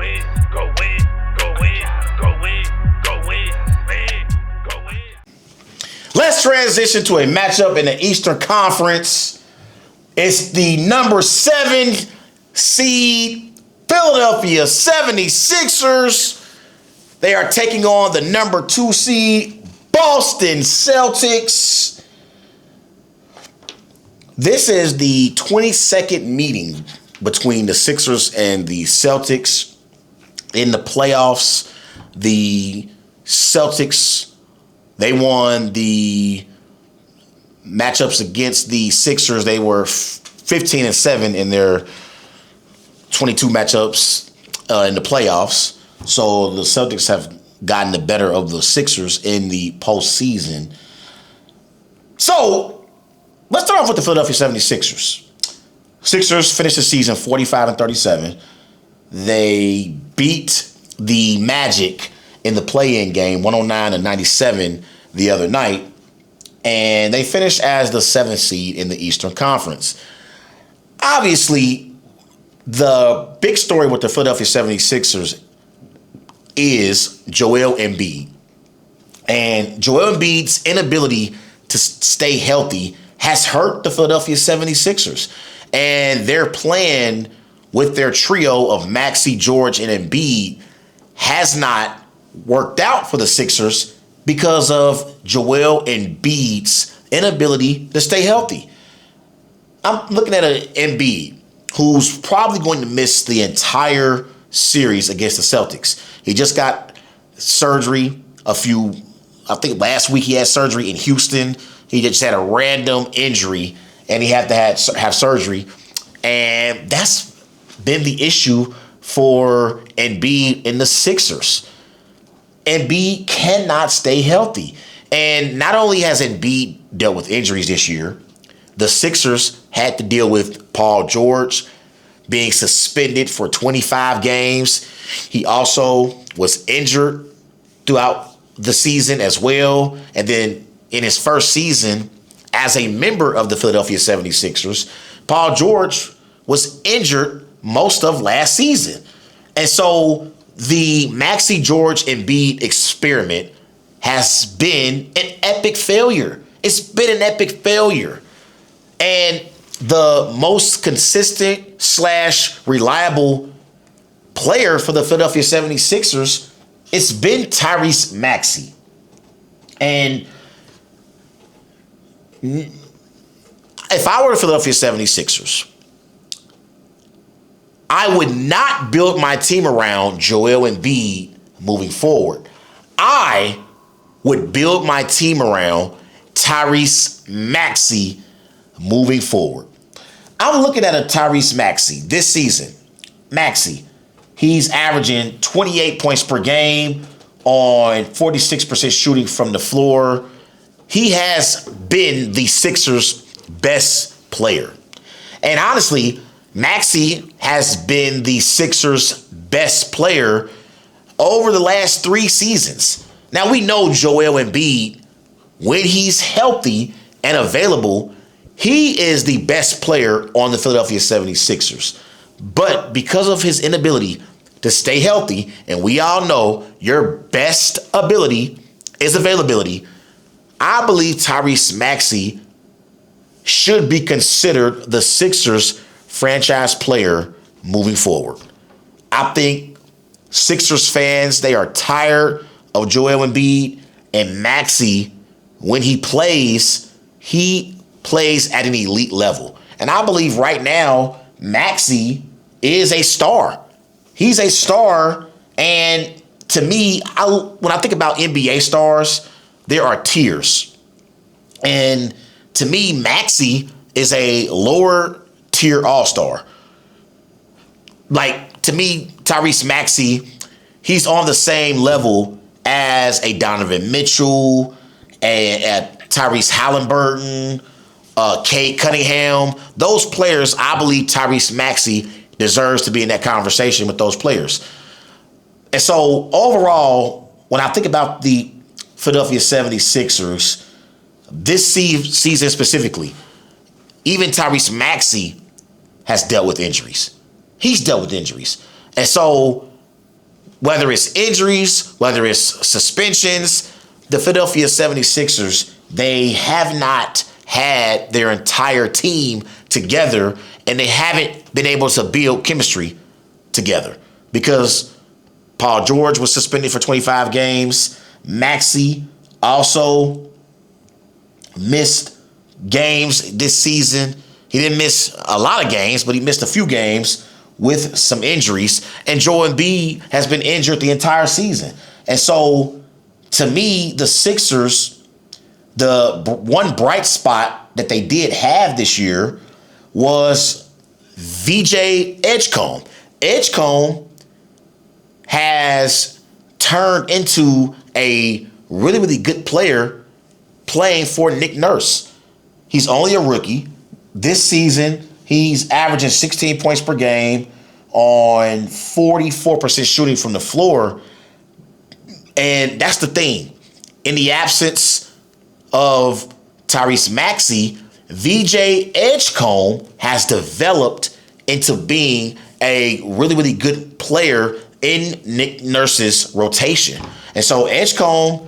win, go win, go win, go win, go win, win, go win. Let's transition to a matchup in the Eastern Conference. It's the number 7 seed Philadelphia 76ers. They are taking on the number 2 seed Boston Celtics. This is the 22nd meeting between the Sixers and the Celtics in the playoffs. The Celtics, they won the matchups against the Sixers. They were 15-7 in their 22 matchups in the playoffs. So the Celtics have gotten the better of the Sixers in the postseason. So let's start off with the Philadelphia 76ers. Sixers finished the season 45-37. They beat the Magic in the play-in game, 109-97 the other night. And they finished as the 7th seed in the Eastern Conference. Obviously, the big story with the Philadelphia 76ers is Joel Embiid. And Joel Embiid's inability to stay healthy has hurt the Philadelphia 76ers. And their plan with their trio of Maxey, George, and Embiid has not worked out for the Sixers because of Joel Embiid's inability to stay healthy. I'm looking at an Embiid who's probably going to miss the entire series against the Celtics. He just got surgery I think last week he had surgery in Houston. He just had a random injury and he had to have surgery. And that's been the issue for Embiid and the Sixers. Embiid cannot stay healthy. And not only has Embiid dealt with injuries this year, the Sixers had to deal with Paul George being suspended for 25 games. He also was injured throughout the season as well. And then in his first season as a member of the Philadelphia 76ers, Paul George was injured most of last season. And so the Maxey, George, Embiid experiment has been an epic failure. It's been an epic failure. And the most consistent / reliable player for the Philadelphia 76ers, it's been Tyrese Maxey. And if I were the Philadelphia 76ers, I would not build my team around Joel Embiid moving forward. I would build my team around Tyrese Maxey moving forward. I'm looking at a Tyrese Maxey this season. Maxey, he's averaging 28 points per game on 46% shooting from the floor. He has been the Sixers' best player. And honestly, Maxey has been the Sixers' best player over the last 3 seasons. Now, we know Joel Embiid, when he's healthy and available, he is the best player on the Philadelphia 76ers. But because of his inability to stay healthy, and we all know your best ability is availability, I believe Tyrese Maxey should be considered the Sixers' franchise player moving forward. I think Sixers fans, they are tired of Joel Embiid, and Maxey, when he plays at an elite level. And I believe right now, Maxey is a star. He's a star, and to me, when I think about NBA stars, there are tiers. And to me, Maxey is a lower tier all-star. Like, to me, Tyrese Maxey, he's on the same level as a Donovan Mitchell, a Tyrese Halliburton, Cade Cunningham. Those players, I believe Tyrese Maxey deserves to be in that conversation with those players. And so overall, when I think about the Philadelphia 76ers, this season specifically, even Tyrese Maxey has dealt with injuries. He's dealt with injuries. And so whether it's injuries, whether it's suspensions, the Philadelphia 76ers, they have not had their entire team together, and they haven't been able to build chemistry together because Paul George was suspended for 25 games. Maxey also missed games this season. He didn't miss a lot of games, but he missed a few games with some injuries. And Joel Embiid has been injured the entire season. And so, to me, the Sixers, the one bright spot that they did have this year was VJ Edgecombe. Edgecombe has turned into a really, really good player playing for Nick Nurse. He's only a rookie. This season, he's averaging 16 points per game on 44% shooting from the floor. And that's the thing. In the absence of Tyrese Maxey, VJ Edgecombe has developed into being a really, really good player in Nick Nurse's rotation. And so Edgecombe,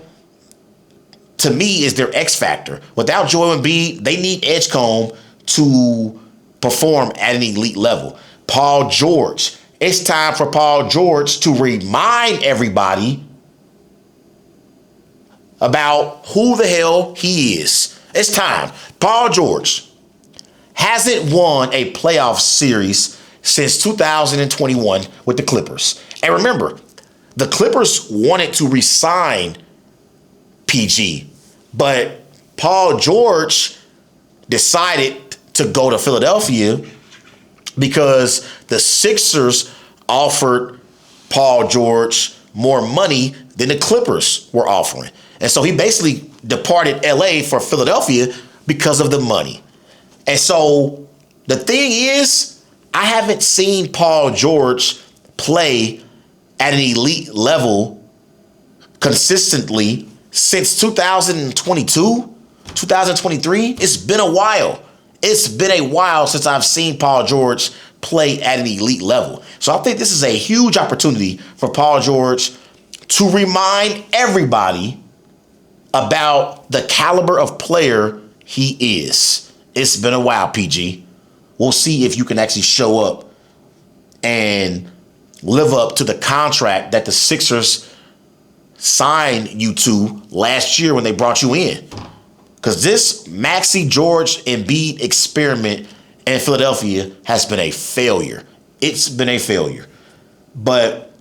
to me, is their X factor. Without Joel Embiid, they need Edgecombe to perform at an elite level. Paul George. It's time for Paul George to remind everybody about who the hell he is. It's time. Paul George hasn't won a playoff series since 2021 with the Clippers. And remember, the Clippers wanted to re-sign PG, but Paul George decided to go to Philadelphia because the Sixers offered Paul George more money than the Clippers were offering. And so he basically departed LA for Philadelphia because of the money. And so the thing is, I haven't seen Paul George play at an elite level consistently since 2022, 2023. It's been a while. It's been a while since I've seen Paul George play at an elite level. So I think this is a huge opportunity for Paul George to remind everybody about the caliber of player he is. It's been a while, PG. We'll see if you can actually show up and live up to the contract that the Sixers signed you to last year when they brought you in. Because this Maxey, George, Embiid experiment in Philadelphia has been a failure. It's been a failure. But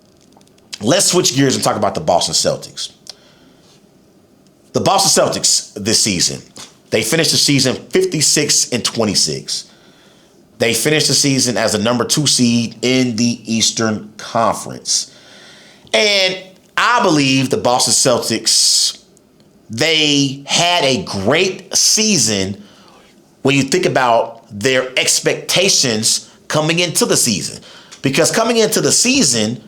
let's switch gears and talk about the Boston Celtics. The Boston Celtics this season, they finished the season 56-26. They finished the season as the number 2 seed in the Eastern Conference. And I believe the Boston Celtics, they had a great season when you think about their expectations coming into the season. Because coming into the season,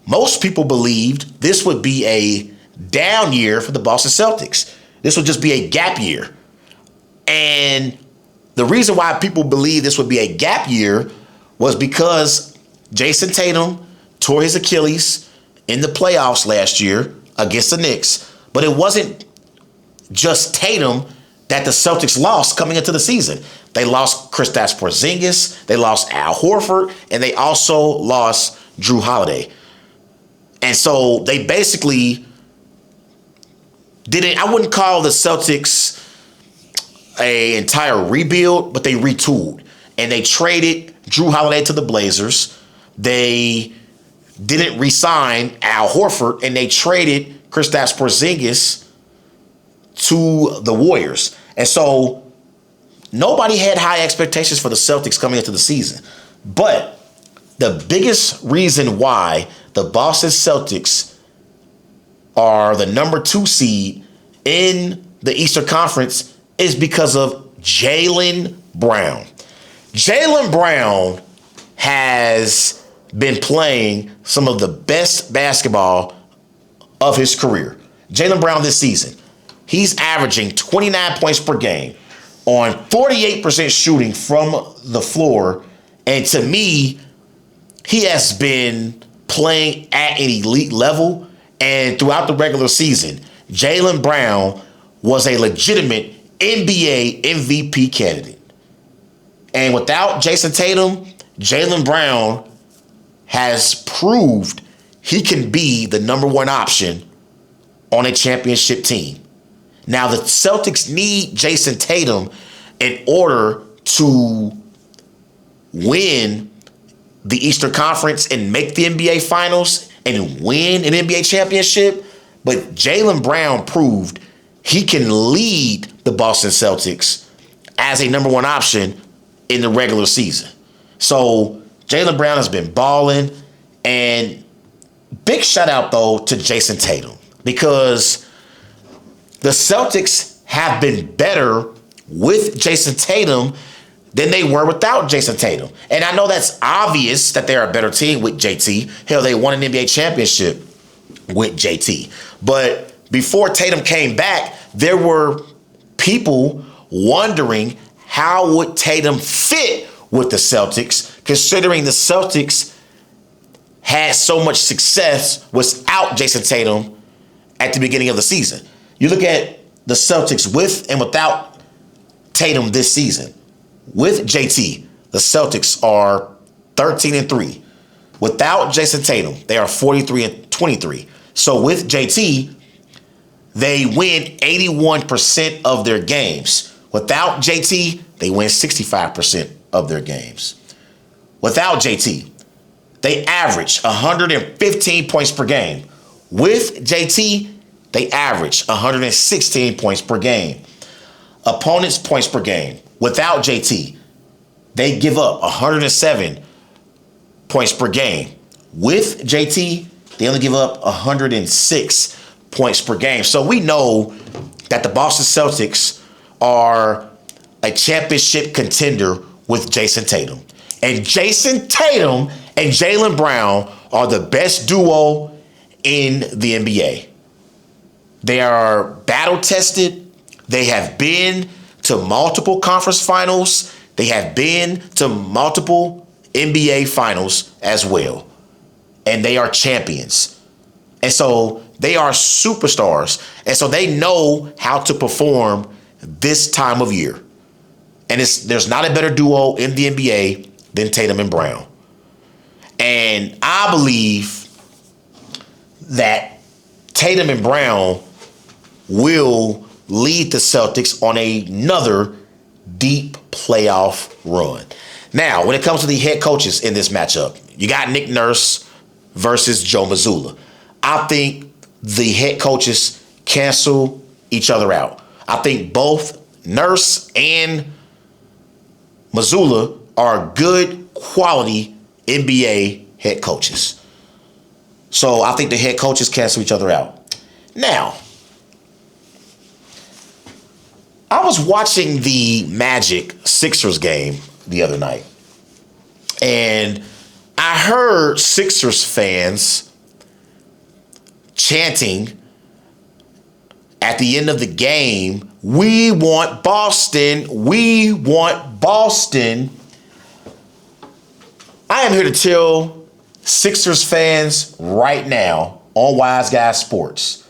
most people believed this would be a down year for the Boston Celtics. This would just be a gap year. And the reason why people believe this would be a gap year was because Jason Tatum tore his Achilles in the playoffs last year against the Knicks. But it wasn't just Tatum that the Celtics lost coming into the season. They lost Kristaps Porzingis, they lost Al Horford, and they also lost Drew Holiday. And so they basically didn't, I wouldn't call the Celtics an entire rebuild, but they retooled. And they traded Drew Holiday to the Blazers. They didn't re-sign Al Horford, and they traded Kristaps Porzingis to the Warriors. And so nobody had high expectations for the Celtics coming into the season. But the biggest reason why the Boston Celtics are the number 2 seed in the Eastern Conference is because of Jaylen Brown. Jaylen Brown has been playing some of the best basketball of his career. Jaylen Brown this season, he's averaging 29 points per game on 48% shooting from the floor. And to me, he has been playing at an elite level. And throughout the regular season, Jaylen Brown was a legitimate NBA MVP candidate. And without Jason Tatum, Jaylen Brown has proved he can be the number one option on a championship team. Now, the Celtics need Jason Tatum in order to win the Eastern Conference and make the NBA Finals and win an NBA championship. But Jaylen Brown proved he can lead the Boston Celtics as a number one option in the regular season. So Jaylen Brown has been balling. And big shout out, though, to Jason Tatum, because the Celtics have been better with Jason Tatum than they were without Jason Tatum. And I know that's obvious that they're a better team with JT. Hell, they won an NBA championship with JT. But before Tatum came back, there were people wondering how would Tatum fit with the Celtics, considering the Celtics had so much success without Jason Tatum at the beginning of the season. You look at the Celtics with and without Tatum this season. With JT, the Celtics are 13-3. Without Jason Tatum, they are 43-23. So with JT, they win 81% of their games. Without JT, they win 65% of their games. Without JT, they average 115 points per game. With JT, they average 116 points per game. Opponents' points per game. Without JT, they give up 107 points per game. With JT, they only give up 106 points per game. So we know that the Boston Celtics are a championship contender with Jason Tatum. And Jason Tatum and Jaylen Brown are the best duo in the NBA. They are battle tested. They have been to multiple conference finals. They have been to multiple NBA finals as well. And they are champions. And so they are superstars. And so they know how to perform this time of year. And there's not a better duo in the NBA than Tatum and Brown. And I believe that Tatum and Brown will lead the Celtics on another deep playoff run. Now, when it comes to the head coaches in this matchup, you got Nick Nurse versus Joe Mazzulla. I think the head coaches cancel each other out. I think both Nurse and Mazzulla are good quality NBA head coaches. So I think the head coaches cancel each other out. Now, I was watching the Magic Sixers game the other night, and I heard Sixers fans chanting at the end of the game, "We want Boston, we want Boston." I am here to tell Sixers fans right now on Wise Guy Sports,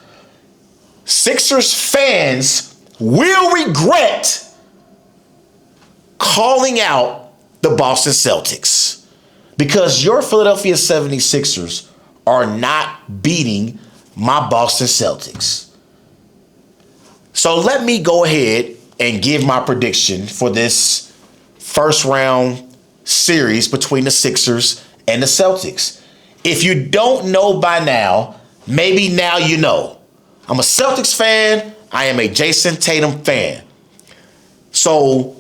Sixers fans will regret calling out the Boston Celtics, because your Philadelphia 76ers are not beating my Boston Celtics. So let me go ahead and give my prediction for this first round series between the Sixers and the Celtics. If you don't know by now, maybe now you know. I'm a Celtics fan. I am a Jason Tatum fan. So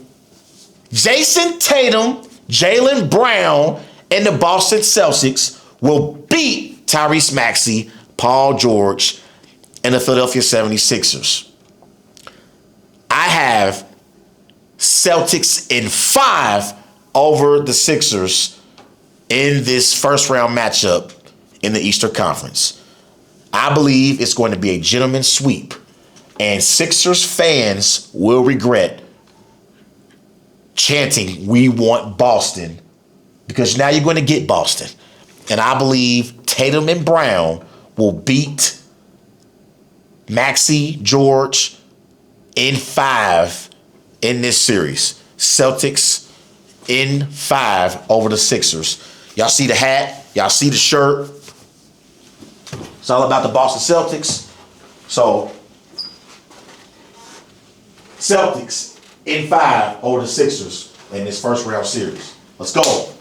Jason Tatum, Jaylen Brown, and the Boston Celtics will beat Tyrese Maxey, Paul George, and the Philadelphia 76ers. I have Celtics in 5 over the Sixers in this first round matchup in the Eastern Conference. I believe it's going to be a gentleman's sweep, and Sixers fans will regret chanting, "We want Boston," because now you're going to get Boston. And I believe Tatum and Brown will beat Maxey, George in 5 in this series. Celtics in 5 over the Sixers. Y'all see the hat? Y'all see the shirt? It's all about the Boston Celtics. So, Celtics in 5 over the Sixers in this first round series. Let's go.